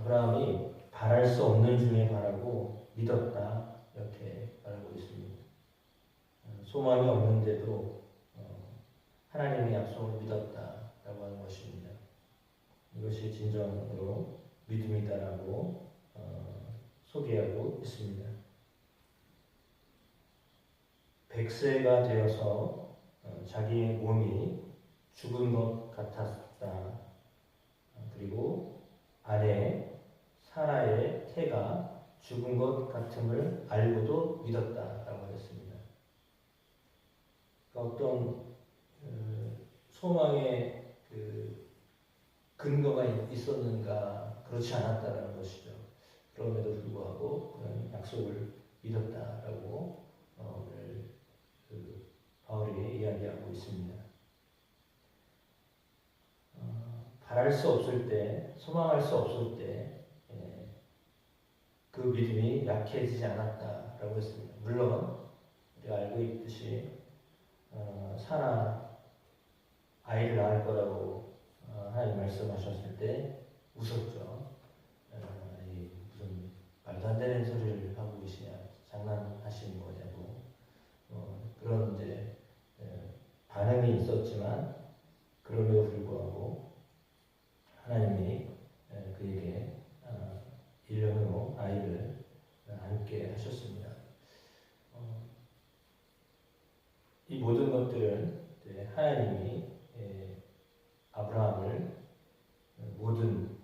아브라함이 바랄 수 없는 중에 바라고 믿었다 이렇게 말하고 있습니다. 소망이 없는데도 하나님의 약속을 믿었다라고 하는 것입니다. 이것이 진정으로 믿음이다라고 소개하고 있습니다. 100세가 되어서 자기의 몸이 죽은 것 같았다. 그리고 아내 사라의 태가 죽은 것 같음을 알고도 믿었다라고 했습니다. 그러니까 어떤 소망의 근거가 있었는가 그렇지 않았다라는 것이죠. 그럼에도 불구하고 그런 약속을 믿었다라고 오늘 바울이 이야기하고 있습니다. 바랄 수 없을 때, 소망할 수 없을 때 그 믿음이 약해지지 않았다라고 했습니다. 물론 우리가 알고 있듯이 사라 아이를 낳을 거라고 하나님 말씀하셨을 때 웃었죠. 무슨 말도 안 되는 소리를 하고 계시냐, 장난하시는 거냐고 그런 이제 반응이 있었지만 그럼에도 불구하고 하나님이 그에게 1년 후 아이를 안게 하셨습니다. 이 모든 것들은 하나님이 아브라함을 모든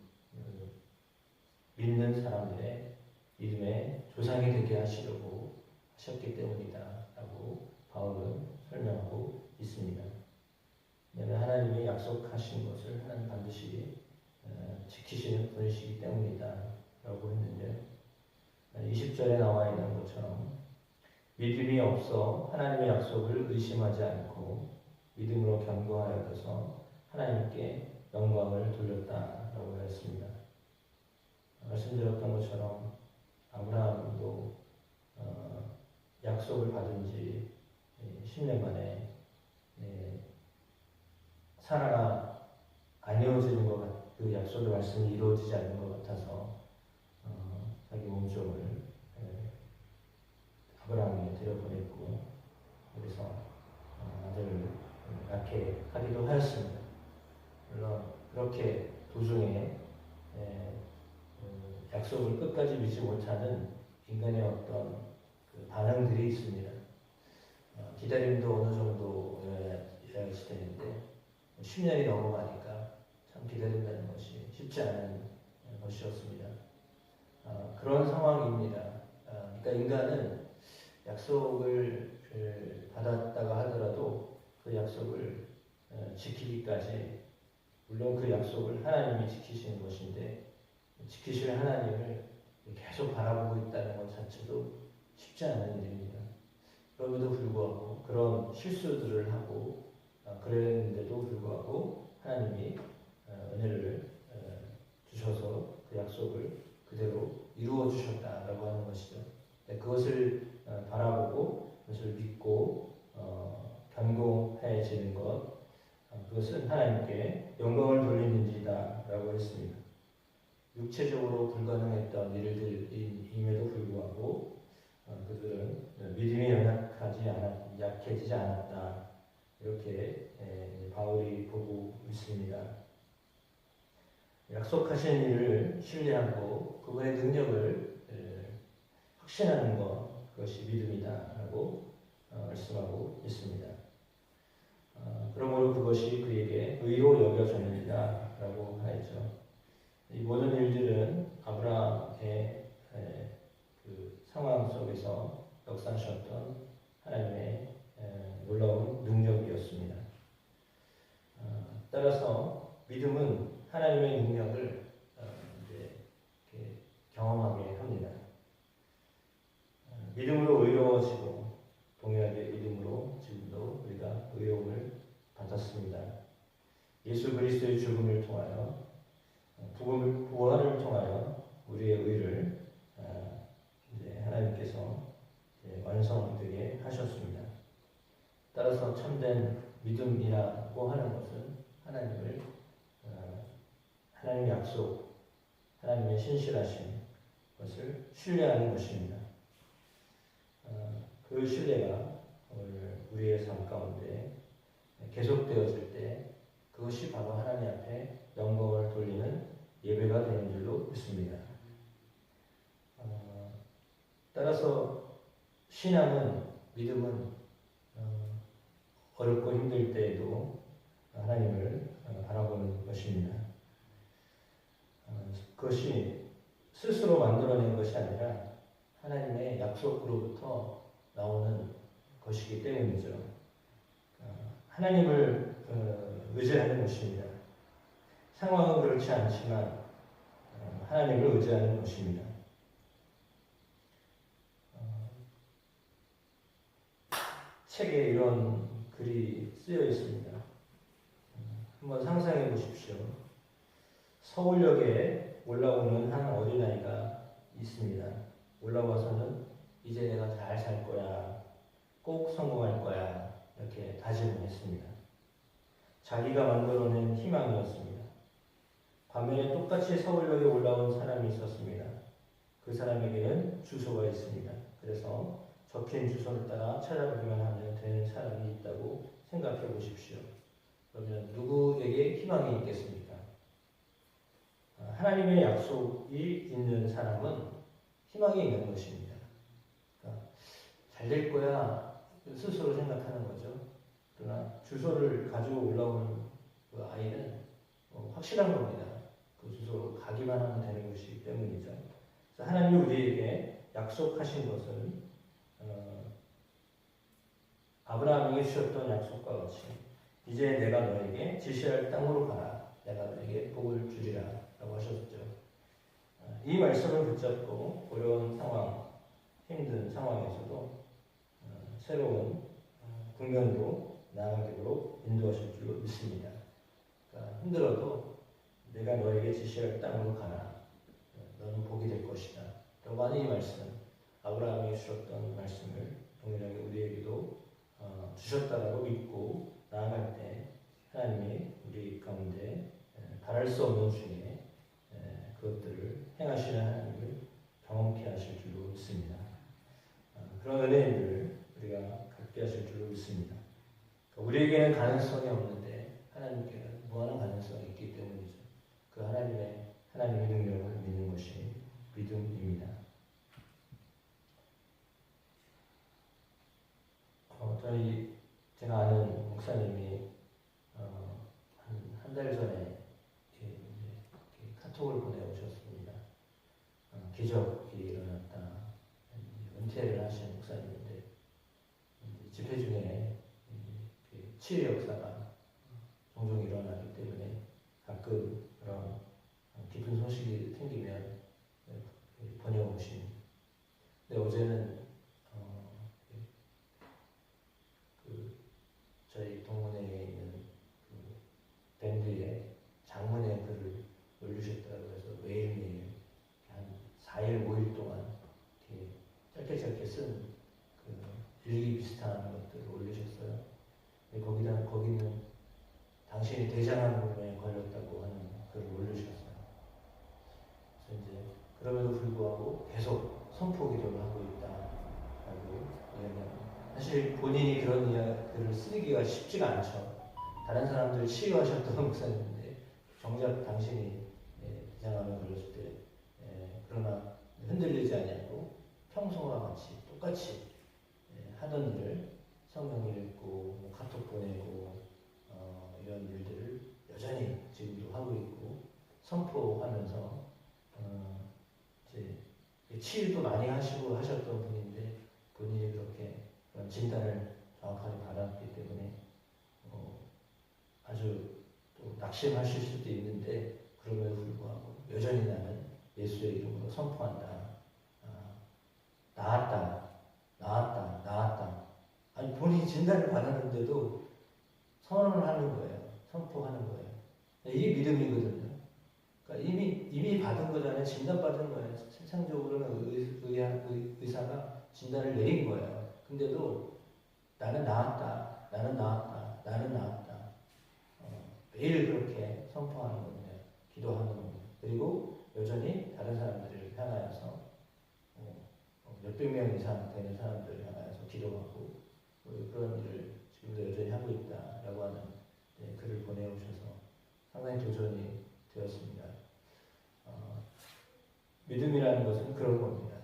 믿는 사람들의 믿음의 조상이 되게 하시려고 하셨기 때문이다라고 바울은 설명하고 있습니다. 왜냐하면 하나님이 약속하신 것을 하나님 반드시 지키시는 분이시기 때문이다 라고 했는데 20절에 나와 있는 것처럼 믿음이 없어 하나님의 약속을 의심하지 않고 믿음으로 견고하여서 하나님께 영광을 돌렸다라고 했습니다. 말씀드렸던 것처럼 아브라함도 약속을 받은 지 10년 만에 사라가 안 이루어지는 것 같아요. 그 약속의 말씀이 이루어지지 않는 것 같아서 자기 몸종을 아브라함에게 데려보냈고 그래서 아들을 낳게 하기도 하였습니다. 물론 그렇게 도중에 약속을 끝까지 믿지 못하는 인간의 어떤 반응들이 있습니다. 기다림도 어느 정도여야 되는데 10년이 넘어가니까 참 기다린다는 것이 쉽지 않은 것이었습니다. 그런 상황입니다. 그러니까 인간은 약속을 받았다가 하더라도 그 약속을 지키기까지 물론 그 약속을 하나님이 지키시는 것인데 지키실 하나님을 계속 바라보고 있다는 것 자체도 쉽지 않은 일입니다. 그럼에도 불구하고 그런 실수들을 하고 그랬는데도 불구하고 하나님이 은혜를 주셔서 그 약속을 그대로 이루어 주셨다라고 하는 것이죠. 그것을 바라보고 그것을 믿고 견고해지는 것 그것은 하나님께 영광을 돌리는지다라고 했습니다. 육체적으로 불가능했던 일들임에도 불구하고 그들은 믿음이 약해지지 않았다 이렇게 바울이 보고 있습니다. 약속하신 일을 신뢰하고 그분의 능력을 확신하는 것 그것이 믿음이다라고 말씀하고 있습니다. 그러므로 그것이 그에게 의로 여겨졌느니라라고 하였죠. 이 모든 일들은 아브라함의 그 상황 속에서 역사하셨던 하나님의 놀라운 능력이었습니다. 따라서 믿음은 하나님의 능력을 경험하게 합니다. 믿음으로 의로워지고 동일하게 믿음으로 지금도 우리가 의로움을 받았습니다. 예수 그리스도의 죽음을 통하여 부활을 통하여 우리의 의를 하나님께서 완성되게 하셨습니다. 따라서 참된 믿음이라고 하는 것은 하나님의 약속, 하나님의 신실하신 것을 신뢰하는 것입니다. 그 신뢰가 오늘 우리의 삶 가운데 계속되어질 때 그것이 바로 하나님 앞에 영광을 돌리는 예배가 되는 줄로 믿습니다. 따라서 신앙은, 믿음은 어렵고 힘들 때에도 하나님을 바라보는 것입니다. 그것이 스스로 만들어낸 것이 아니라 하나님의 약속으로부터 나오는 것이기 때문이죠. 하나님을 의지하는 것입니다. 상황은 그렇지 않지만 하나님을 의지하는 것입니다. 책에 이런 글이 쓰여 있습니다. 한번 상상해 보십시오. 서울역에 올라오는 한 어린아이가 있습니다. 올라와서는 이제 내가 잘 살 거야, 꼭 성공할 거야, 이렇게 다짐을 했습니다. 자기가 만들어낸 희망이었습니다. 반면에 똑같이 서울역에 올라온 사람이 있었습니다. 그 사람에게는 주소가 있습니다. 그래서 적힌 주소를 따라 찾아보기만 하면 되는 사람이 있다고 생각해 보십시오. 그러면 누구에게 희망이 있겠습니까? 하나님의 약속이 있는 사람은 희망이 있는 것입니다. 그러니까 잘 될 거야 스스로 생각하는 거죠. 그러나 주소를 가지고 올라오는 그 아이는 확실한 겁니다. 그 주소로 가기만 하면 되는 것이기 때문이죠. 그래서 하나님이 우리에게 약속하신 것은 아브라함에게 주셨던 약속과 같이 이제 내가 너에게 지시할 땅으로 가라. 내가 너에게 복을 주리라 라고 하셨죠. 이 말씀을 붙잡고 어려운 상황, 힘든 상황에서도 새로운 국면으로 나아가기로 인도하실 줄로 믿습니다. 그러니까 힘들어도 내가 너에게 지시할 땅으로 가라. 너는 복이 될 것이다. 라고 하는 이 말씀, 아브라함이 주셨던 말씀을 동일하게 우리에게도 주셨다라고 믿고 나아갈 때 하나님이 우리 가운데 바랄 수 없는 중에 그것들을 행하시는 하나님을 경험케 하실 줄로 믿습니다. 그런 은혜를 우리가 갖게 하실 줄로 믿습니다. 우리에게는 가능성이 없는데 하나님께는 무한한 가능성이 있기 때문이죠. 그 하나님의 능력을 믿는 것이 믿음입니다. 제가 아는 목사님이 한 달 전에 이렇게 카톡을 보내오셨습니다. 기적이 일어났다. 은퇴를 하신 목사님인데 집회 중에 치유 역사가 종종 일어나기 때문에 가끔 그런 기쁜 소식이 생기면 번역 오십니다. 근데 어제는 저희 동문회에 있는 밴드에 장문의 글을 올리셨다고 해서 매일매일 한 4일, 5일 동안 이렇게 짧게 쓴 일기 비슷한 것들을 올리셨어요. 근데 거기는 당신이 대장암에 걸렸다고 하는 글을 올리셨어요. 그래서 이제 그럼에도 불구하고 계속 선포 기도를 하고 있다라고 이야기합니다. 사실 본인이 그런 이야기를 쓰기가 쉽지가 않죠. 다른 사람들 치유하셨던 목사님인데 정작 당신이 대장암에 걸렸을 때 그러나 흔들리지 않고 평소와 같이 똑같이 하던 일을 성경 읽고 카톡 보내고 이런 일들을 여전히 지금도 하고 있고 선포하면서 이제 치유도 많이 하시고 하셨던 분인데 본인이 그렇게 그런 진단을 정확하게 받았기 때문에 아주 또 낙심하실 수도 있는데 그럼에도 불구하고 여전히 나는 예수의 이름으로 선포한다. 나았다. 아니 본인이 진단을 받았는데도 선언을 하는 거예요. 선포하는 거예요. 이게 믿음이거든요. 그러니까 이미 받은 거잖아요. 진단받은 거예요. 세상적으로는 의사가 진단을 내린 거예요. 근데도 나는 나았다. 매일 그렇게 선포하는 겁니다. 기도하는 겁니다. 그리고 여전히 다른 사람들을 향하여서 몇백 명 이상 되는 사람들을 향하여서 기도하고 그런 일을 지금도 여전히 하고 있다라고 하는 글을 보내오셔서 상당히 도전이 되었습니다. 믿음이라는 것은 그런 겁니다.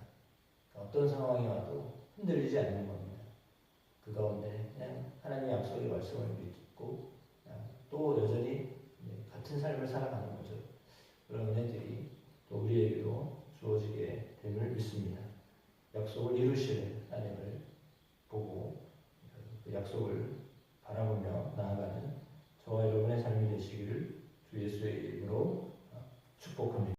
어떤 상황이 와도 흔들리지 않는 겁니다. 그 가운데 그냥 하나님의 약속의 말씀을 믿고 또 여전히 같은 삶을 살아가는 거죠. 그런 은혜들이 또 우리에게도 주어지게 됨을 믿습니다. 약속을 이루실